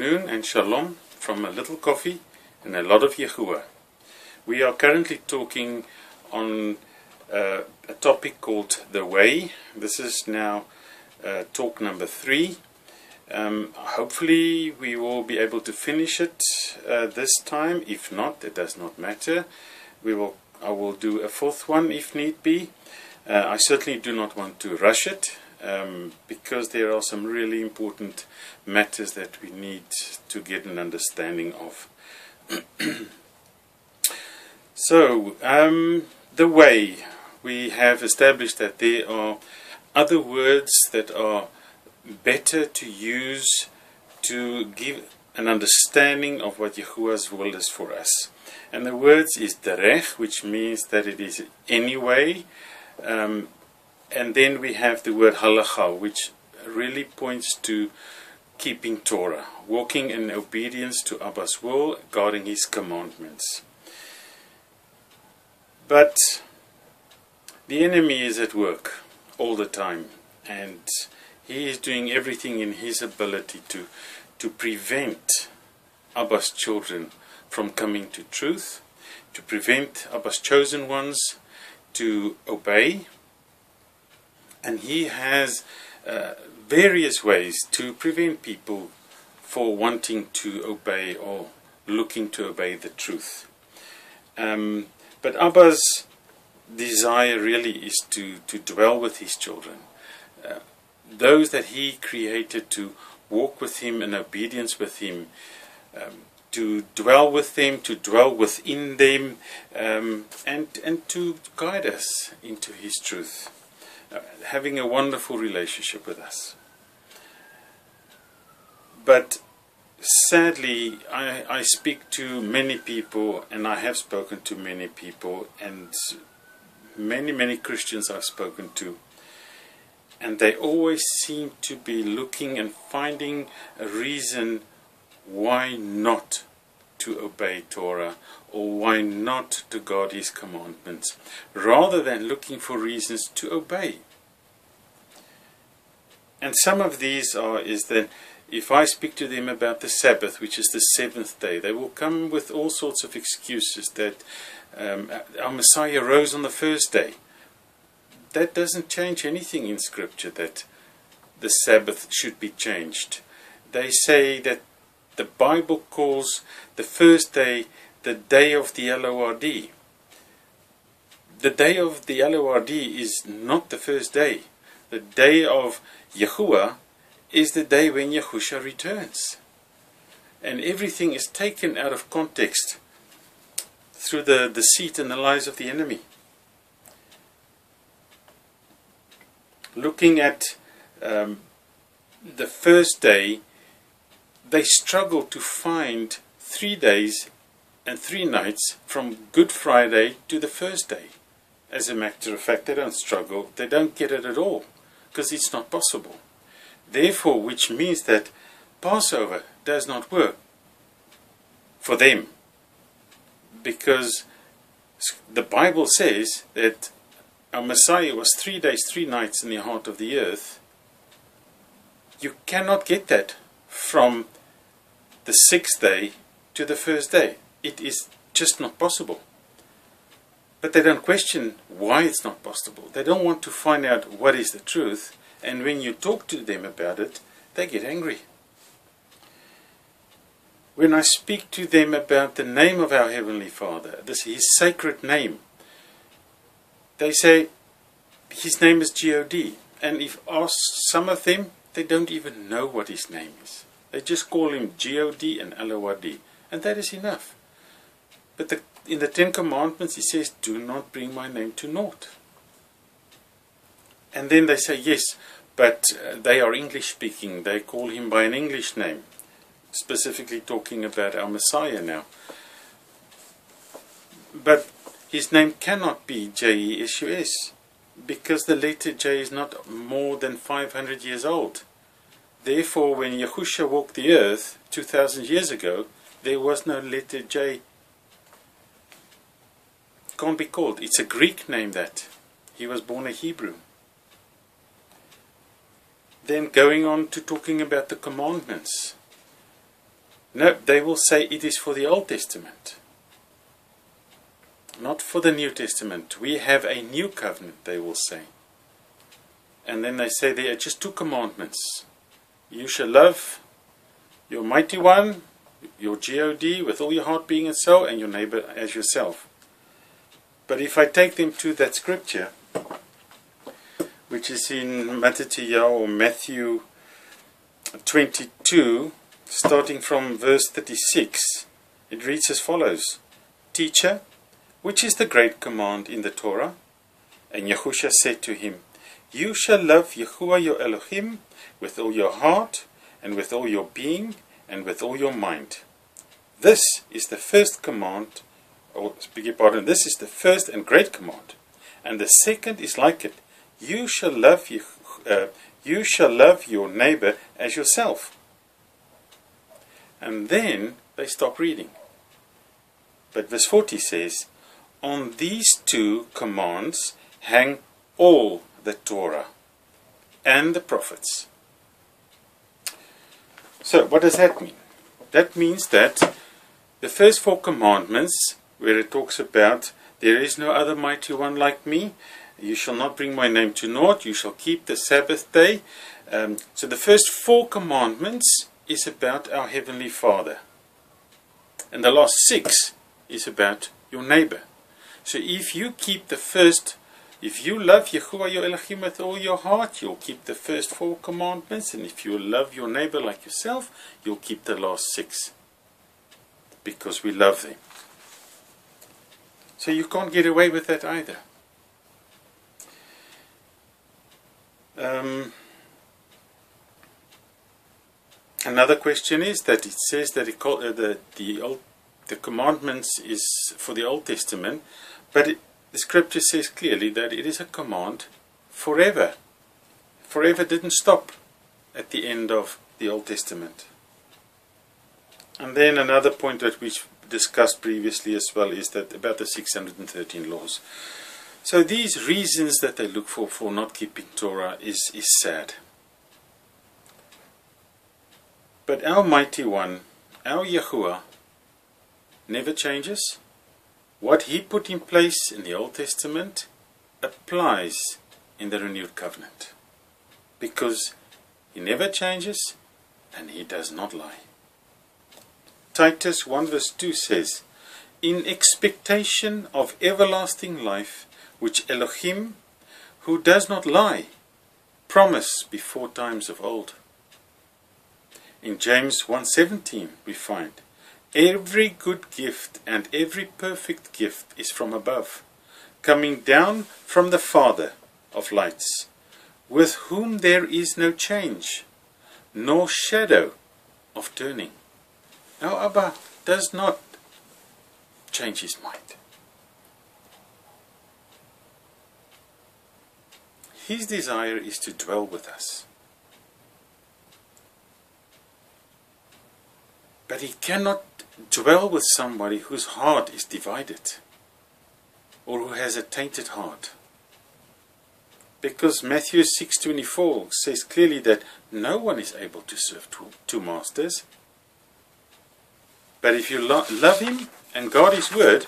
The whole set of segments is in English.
afternoon and shalom from a little coffee and a lot of Yahuwah. We are currently talking on a topic called the way. This is now talk number 3. Hopefully we will be able to finish it this time. If not, it does not matter. I will do a 4th one if need be. I certainly do not want to rush it. Because there are some really important matters that we need to get an understanding of. So, the way, we have established that there are other words that are better to use to give an understanding of what Yahuwah's will is for us. And the words is derech, which means that it is anyway. And then we have the word halacha, which really points to keeping Torah, walking in obedience to Abba's will, guarding his commandments. But the enemy is at work all the time, and he is doing everything in his ability to prevent Abba's children from coming to truth, to prevent Abba's chosen ones to obey. And he has various ways to prevent people for wanting to obey or looking to obey the truth. But Abba's desire really is to dwell with his children. Those that he created to walk with him in obedience with him, to dwell with them, to dwell within them, and to guide us into his truth. Having a wonderful relationship with us. But sadly, I speak to many people, and I have spoken to many people, and many Christians I've spoken to, and they always seem to be looking and finding a reason why not to obey Torah, or why not to guard his commandments, rather than looking for reasons to obey. And some of these is that if I speak to them about the Sabbath, which is the 7th day, they will come with all sorts of excuses that our Messiah rose on the 1st day. That doesn't change anything in Scripture, that the Sabbath should be changed. They say that the Bible calls the 1st day the day of the Lord. The day of the Lord is not the 1st day. The day of Yahuwah is the day when Yahusha returns. And everything is taken out of context through the deceit and the lies of the enemy. Looking at the 1st day, they struggle to find 3 days and 3 nights from Good Friday to the 1st day. As a matter of fact, they don't struggle, they don't get it at all, because it's not possible. Therefore, which means that Passover does not work for them, because the Bible says that our Messiah was 3 days, 3 nights in the heart of the earth. You cannot get that from the 6th day to the 1st day. It is just not possible. But they don't question why it's not possible. They don't want to find out what is the truth. And when you talk to them about it, they get angry. When I speak to them about the name of our Heavenly Father, this is His sacred name, they say His name is G-O-D. And if asked some of them, they don't even know what His name is. They just call Him G-O-D and L-O-R-D. And that is enough. But in the 10 Commandments, He says, do not bring my name to naught. And then they say, yes, but they are English speaking. They call Him by an English name. Specifically talking about our Messiah now. But His name cannot be J-E-S-U-S. Because the letter J is not more than 500 years old. Therefore, when Yahusha walked the earth 2,000 years ago, there was no letter J. Can't be called. It's a Greek name that. He was born a Hebrew. Then going on to talking about the commandments. No, they will say it is for the Old Testament, not for the New Testament. We have a new covenant, they will say. And then they say there are just 2 commandments. You shall love your mighty one, your God, with all your heart, being, and soul, and your neighbor as yourself. But if I take them to that scripture, which is in Matthew 22, starting from verse 36, it reads as follows. Teacher, which is the great command in the Torah? And Yahushua said to him, You shall love Yahuwah your Elohim with all your heart, and with all your being, and with all your mind. This is the first command, this is the first and great command. And the second is like it. You shall love your neighbor as yourself. And then they stop reading. But verse 40 says, On these 2 commands hang all the Torah and the prophets. So what does that mean? That means that the first 4 commandments, where it talks about there is no other mighty one like me, you shall not bring my name to naught, you shall keep the Sabbath day. So the first 4 commandments is about our Heavenly Father. And the last 6 is about your neighbor. So if you keep the first, if you love Yahuwah your Elohim with all your heart, you'll keep the first 4 commandments. And if you love your neighbor like yourself, you'll keep the last 6. Because we love them. So you can't get away with that either. Another question is that it says that the commandments is for the Old Testament, but the scripture says clearly that it is a command forever. Forever didn't stop at the end of the Old Testament. And then another point that we discussed previously as well is that about the 613 laws. So these reasons that they look for not keeping Torah is sad. But our mighty one, our Yahuwah, never changes. What he put in place in the Old Testament applies in the renewed covenant. Because he never changes and he does not lie. Titus 1 verse 2 says, In expectation of everlasting life, which Elohim, who does not lie, promised before times of old. In James 1:17 we find, Every good gift and every perfect gift is from above, coming down from the Father of lights, with whom there is no change, nor shadow of turning. Our Abba does not change his mind. His desire is to dwell with us. But he cannot dwell with somebody whose heart is divided, or who has a tainted heart. Because Matthew 6:24 says clearly that no one is able to serve two masters. But if you love him and guard his word,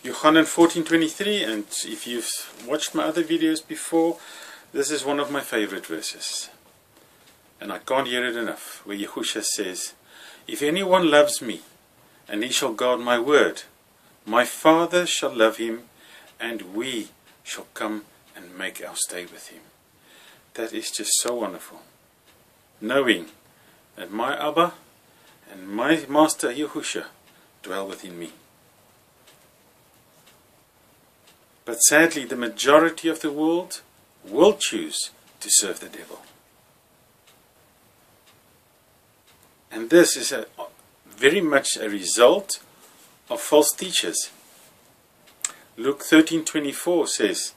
Yohanan 14:23, and if you've watched my other videos before, this is one of my favorite verses. And I can't hear it enough, where Yahushua says, If anyone loves me, and he shall guard my word, my Father shall love him, and we shall come and make our stay with him. That is just so wonderful. Knowing that my Abba and my Master Yahushua dwell within me. But sadly, the majority of the world will choose to serve the devil. And this is very much a result of false teachers. Luke 13:24 says,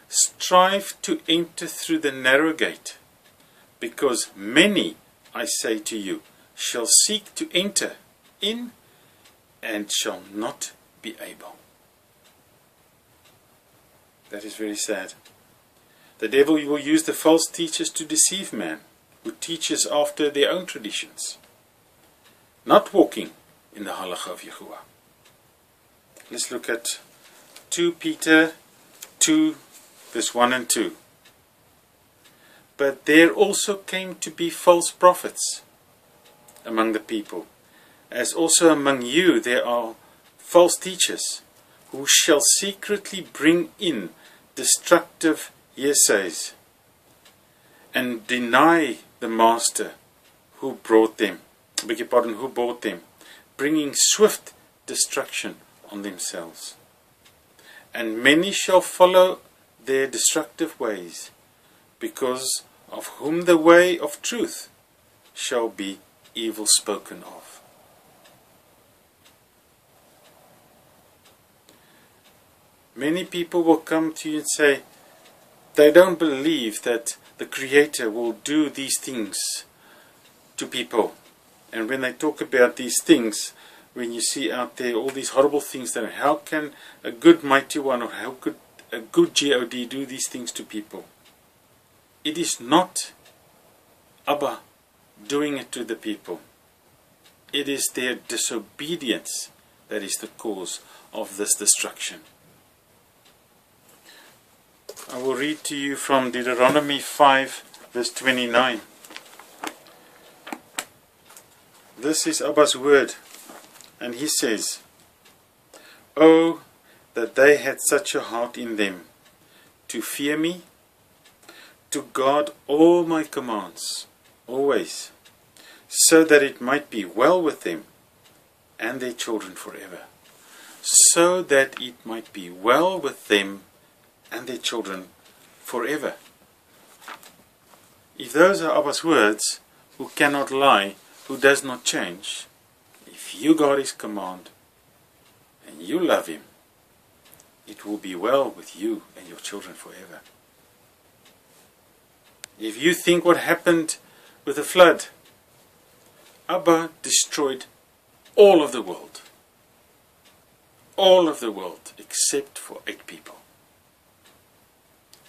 Strive to enter through the narrow gate, because many, I say to you, shall seek to enter in and shall not be able. That is very sad. The devil will use the false teachers to deceive man who teaches after their own traditions, not walking in the halacha of Yahuwah. Let's look at 2 Peter 2 verse 1 and 2. But there also came to be false prophets among the people, as also among you there are false teachers, who shall secretly bring in destructive hearsays, and deny the master who brought them, who bought them, bringing swift destruction on themselves. And many shall follow their destructive ways, because of whom the way of truth shall be evil spoken of. Many people will come to you and say they don't believe that the Creator will do these things to people. And when they talk about these things, when you see out there all these horrible things, that how can a good mighty one, or how could a good God do these things to people? It is not Abba doing it to the people. It is their disobedience that is the cause of this destruction. I will read to you from Deuteronomy 5 verse 29. This is Abba's word, and he says, "Oh, that they had such a heart in them, to fear me, to guard all my commands, always, so that it might be well with them and their children forever." So that it might be well with them and their children forever. If those are Abba's words, who cannot lie, who does not change, if you guard his command and you love him, it will be well with you and your children forever. If you think what happened with the flood, Abba destroyed all of the world. All of the world except for 8 people.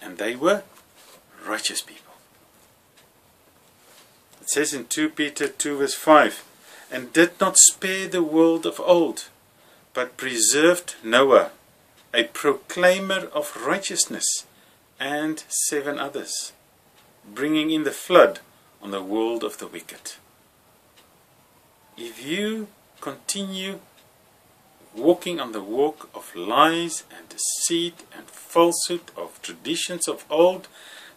And they were righteous people. It says in 2 Peter 2 verse 5, "And did not spare the world of old, but preserved Noah, a proclaimer of righteousness, and 7 others, bringing in the flood on the world of the wicked." If you continue walking on the walk of lies and deceit and falsehood of traditions of old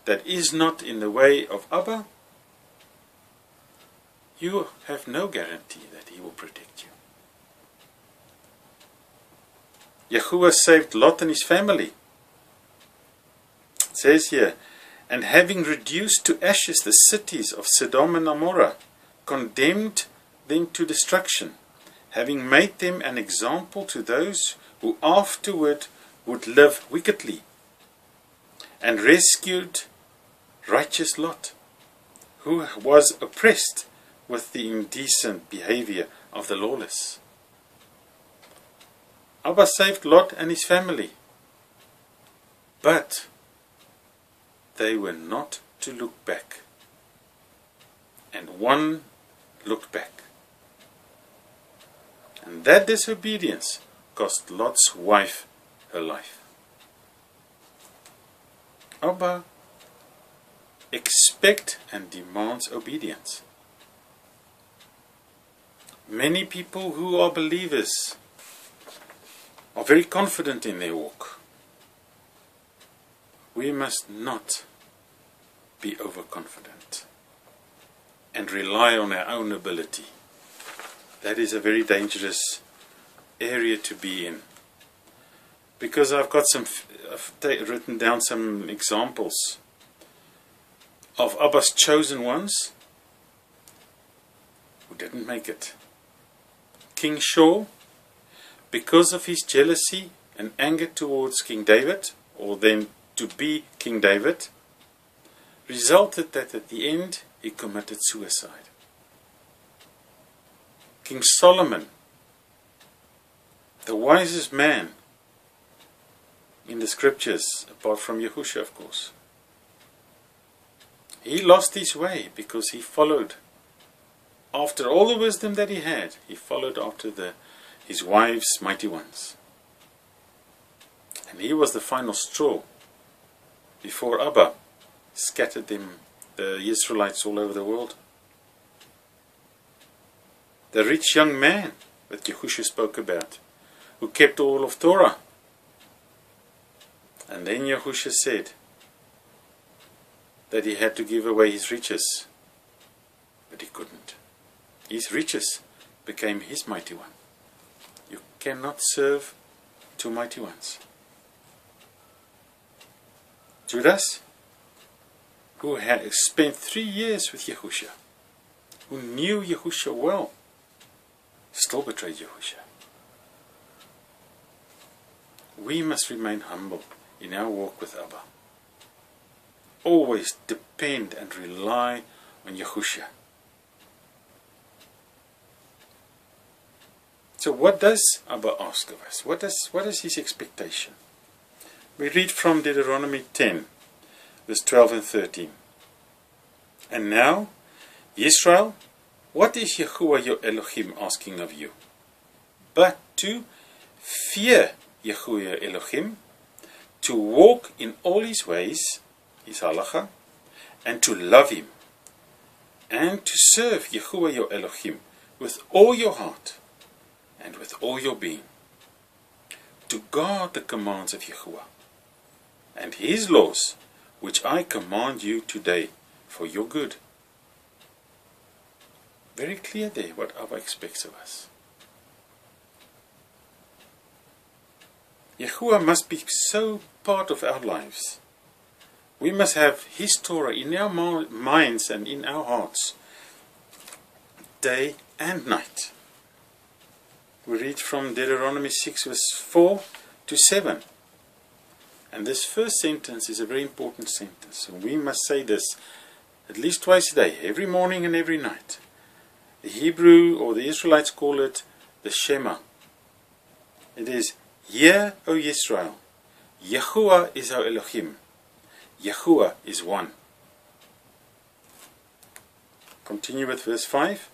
that is not in the way of Abba, you have no guarantee that he will protect you. Yahuwah saved Lot and his family. It says here, "And having reduced to ashes the cities of Sodom and Gomorrah, condemned them to destruction, having made them an example to those who afterward would live wickedly, and rescued righteous Lot, who was oppressed with the indecent behavior of the lawless." Abba saved Lot and his family, but they were not to look back, and one looked back. And that disobedience cost Lot's wife her life. Abba expects and demands obedience. Many people who are believers are very confident in their walk. We must not be overconfident and rely on our own ability. That is a very dangerous area to be in. Because I've written down some examples of Abba's chosen ones who didn't make it. King Shaul, because of his jealousy and anger towards King David, or then to be King David, resulted that at the end he committed suicide. King Solomon, the wisest man in the scriptures, apart from Yahushua of course, He lost his way because he followed after all the wisdom that he had. He followed after his wives' mighty ones. And he was the final straw before Abba scattered them, the Israelites, all over the world. The rich young man that Yahushua spoke about, who kept all of Torah. And then Yahushua said that he had to give away his riches, but he couldn't. His riches became his mighty one. You cannot serve two mighty ones. Judas, who had spent 3 years with Yahushua, who knew Yahushua well, still betrayed Yahushua. We must remain humble in our walk with Abba. Always depend and rely on Yahushua. So what does Abba ask of us? What is his expectation? We read from Deuteronomy 10, verse 12 and 13. And now, Israel, what is Yahuwah your Elohim asking of you? But to fear Yahuwah your Elohim, to walk in all his ways, his halacha, and to love him, and to serve Yahuwah your Elohim with all your heart and with all your being, to guard the commands of Yahuwah and his laws, which I command you today for your good. Very clear there what Abba expects of us. Yahuwah must be so part of our lives. We must have his Torah in our minds and in our hearts, day and night. We read from Deuteronomy 6 verse 4 to 7. And this first sentence is a very important sentence. And we must say this at least twice a day, every morning and every night. The Hebrew or the Israelites call it the Shema. It is, Hear, O Israel, Yahuwah is our Elohim. Yahuwah is one. Continue with verse 5.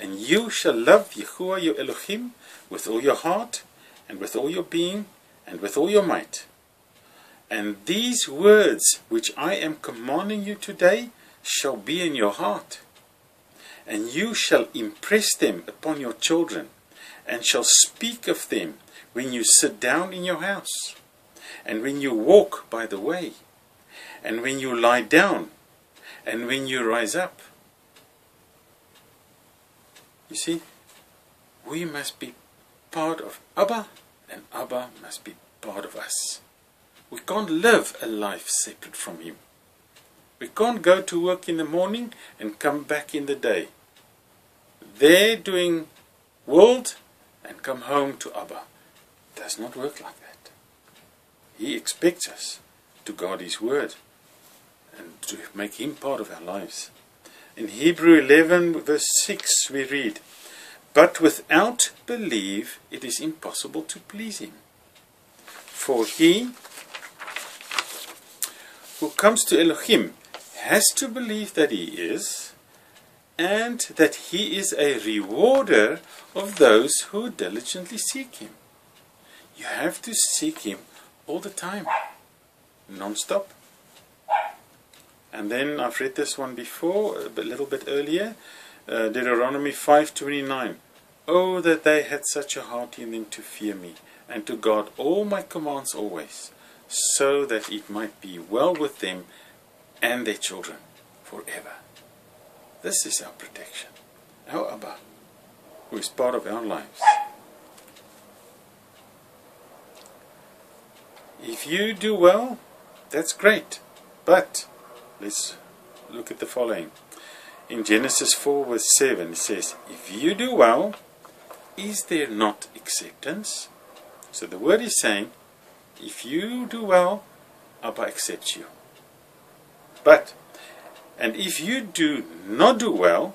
And you shall love Yahuwah your Elohim with all your heart, and with all your being, and with all your might. And these words which I am commanding you today shall be in your heart. And you shall impress them upon your children, and shall speak of them when you sit down in your house, and when you walk by the way, and when you lie down, and when you rise up. You see, we must be part of Abba, and Abba must be part of us. We can't live a life separate from him. We can't go to work in the morning and come back in the day. There doing world and come home to Abba. It does not work like that. He expects us to guard his word and to make him part of our lives. In Hebrew 11 verse 6 we read, But without belief it is impossible to please him. For he who comes to Elohim has to believe that he is, and that he is a rewarder of those who diligently seek him. You have to seek him all the time, non-stop. And then I've read this one before, a little bit earlier, Deuteronomy 5:29. Oh, that they had such a heart in them to fear me, and to guard all my commands always, so that it might be well with them and their children forever. This is our protection, our Abba, who is part of our lives. If you do well, that's great, but let's look at the following. In Genesis 4 verse 7 it says, If you do well, is there not acceptance? So the word is saying, if you do well, Abba accepts you. And if you do not do well,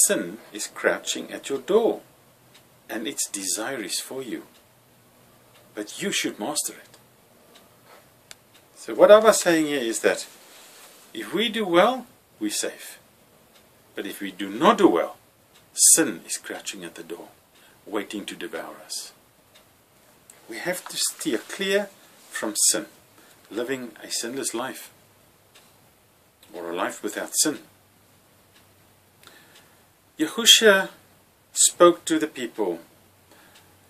sin is crouching at your door, and its desire is for you. But you should master it. So what Abba is saying here is that If we do well, we're safe. But if we do not do well, sin is crouching at the door, waiting to devour us. We have to steer clear from sin, living a sinless life, or a life without sin. Yahushua spoke to the people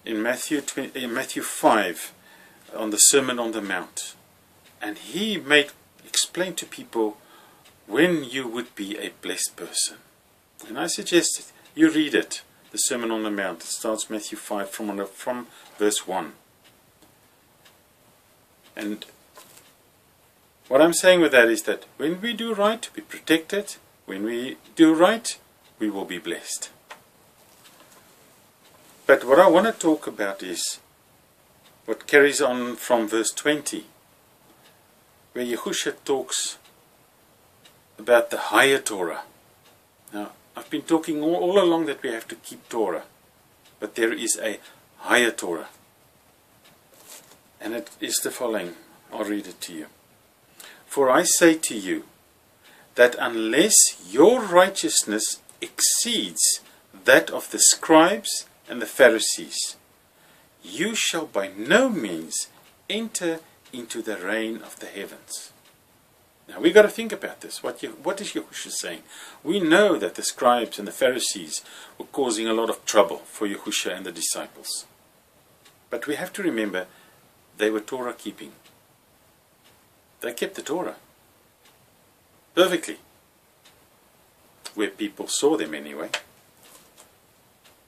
in Matthew 5 on the Sermon on the Mount, and he explained to people when you would be a blessed person. And I suggest you read it, the Sermon on the Mount. It starts Matthew 5 from verse 1. And what I'm saying with that is that when we do right, we protect it. When we do right, we will be blessed. But what I want to talk about is what carries on from verse 20, where Yahushua talks about the higher Torah. Now, I've been talking all along that we have to keep Torah, but there is a higher Torah. And it is the following. I'll read it to you. For I say to you, that unless your righteousness exceeds that of the scribes and the Pharisees, you shall by no means enter into the reign of the heavens. Now we've got to think about this. What is Yahushua saying? We know that the scribes and the Pharisees were causing a lot of trouble for Yahushua and the disciples. But we have to remember, they were Torah keeping. They kept the Torah perfectly, where people saw them anyway.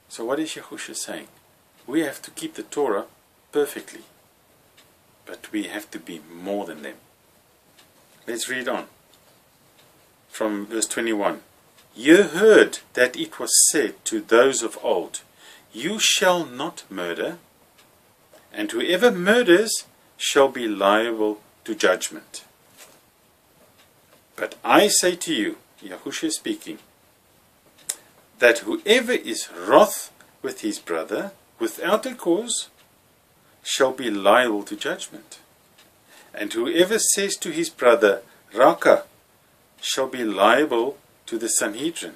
So what is Yahushua saying? We have to keep the Torah perfectly, but we have to be more than them. Let's read on from verse 21. You heard that it was said to those of old, you shall not murder, and whoever murders shall be liable to judgment. But I say to you, Yahushua speaking, that whoever is wroth with his brother without a cause shall be liable to judgment. And whoever says to his brother, Raka, shall be liable to the Sanhedrin.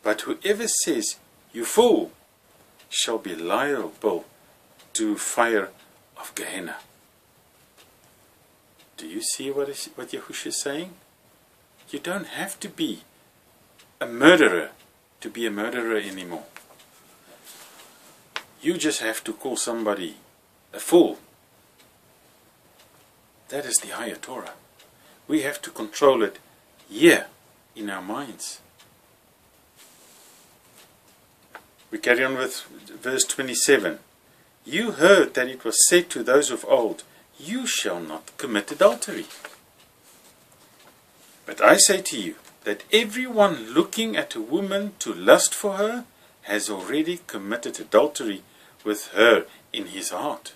But whoever says, you fool, shall be liable to fire of Gehenna. Do you see what Yahushua is saying? You don't have to be a murderer to be a murderer anymore. You just have to call somebody a fool. That is the higher Torah. We have to control it here in our minds. We carry on with verse 27. You heard that it was said to those of old, you shall not commit adultery. But I say to you, that everyone looking at a woman to lust for her has already committed adultery with her in his heart.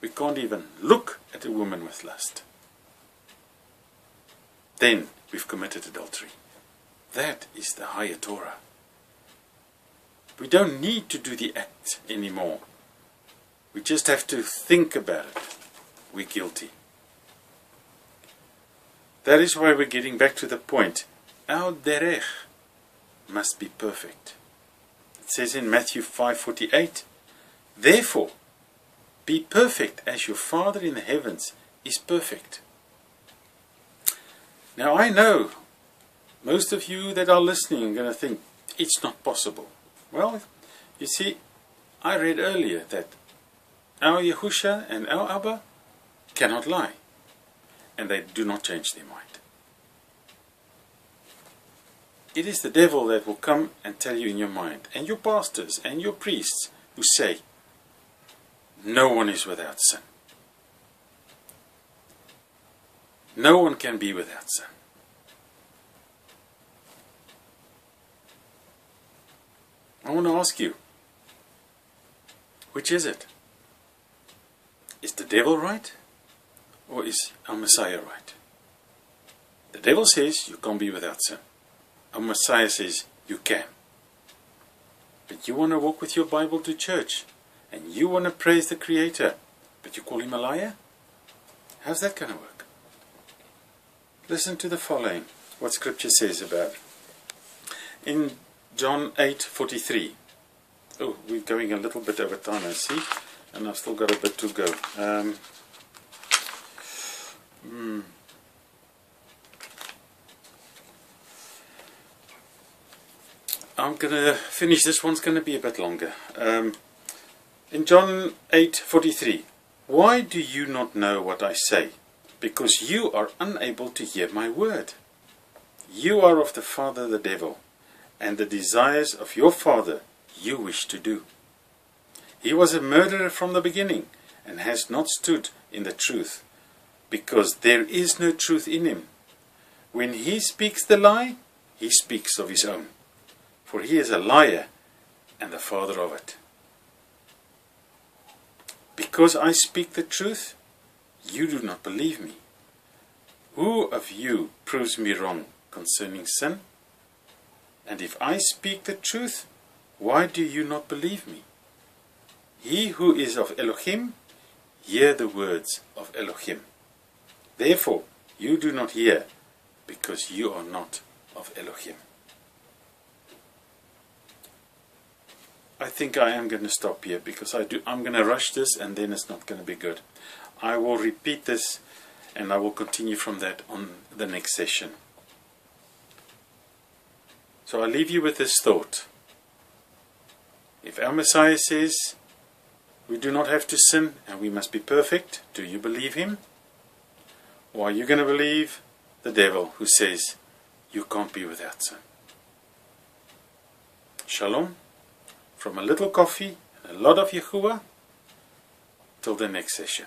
We can't even look at a woman with lust. Then we've committed adultery. That is the higher Torah. We don't need to do the act anymore. We just have to think about it. We're guilty. That is why we're getting back to the point. Our derech must be perfect. It says in Matthew 5:48, therefore, be perfect as your Father in the heavens is perfect. Now I know most of you that are listening are going to think, it's not possible. Well, you see, I read earlier that our Yahushua and our Abba cannot lie. And they do not change their mind. It is the devil that will come and tell you in your mind, and your pastors and your priests who say, no one is without sin. No one can be without sin. I want to ask you, which is it? Is the devil right? Or is our Messiah right? The devil says you can't be without sin. Our Messiah says you can. But you want to walk with your Bible to church, and you want to praise the Creator, but you call him a liar? How's that going to work? Listen to the following, what Scripture says about it. In John 8:43. Oh, we're going a little bit over time, I see, and I've still got a bit to go. I'm going to finish. This one's going to be a bit longer. In John 8:43, why do you not know what I say? Because you are unable to hear my word. You are of the father the devil, and the desires of your father you wish to do. He was a murderer from the beginning, and has not stood in the truth, because there is no truth in him. When he speaks the lie, he speaks of his own, for he is a liar and the father of it. Because I speak the truth, you do not believe me. Who of you proves me wrong concerning sin? And if I speak the truth, why do you not believe me? He who is of Elohim, hear the words of Elohim. Therefore, you do not hear, because you are not of Elohim. I think I am going to stop here, because I'm going to rush this, and then it's not going to be good. I will repeat this, and I will continue from that on the next session. So I leave you with this thought. If our Messiah says we do not have to sin and we must be perfect, do you believe him? Or are you going to believe the devil who says you can't be without sin? Shalom, from a little coffee and a lot of Yahuwah, till the next session.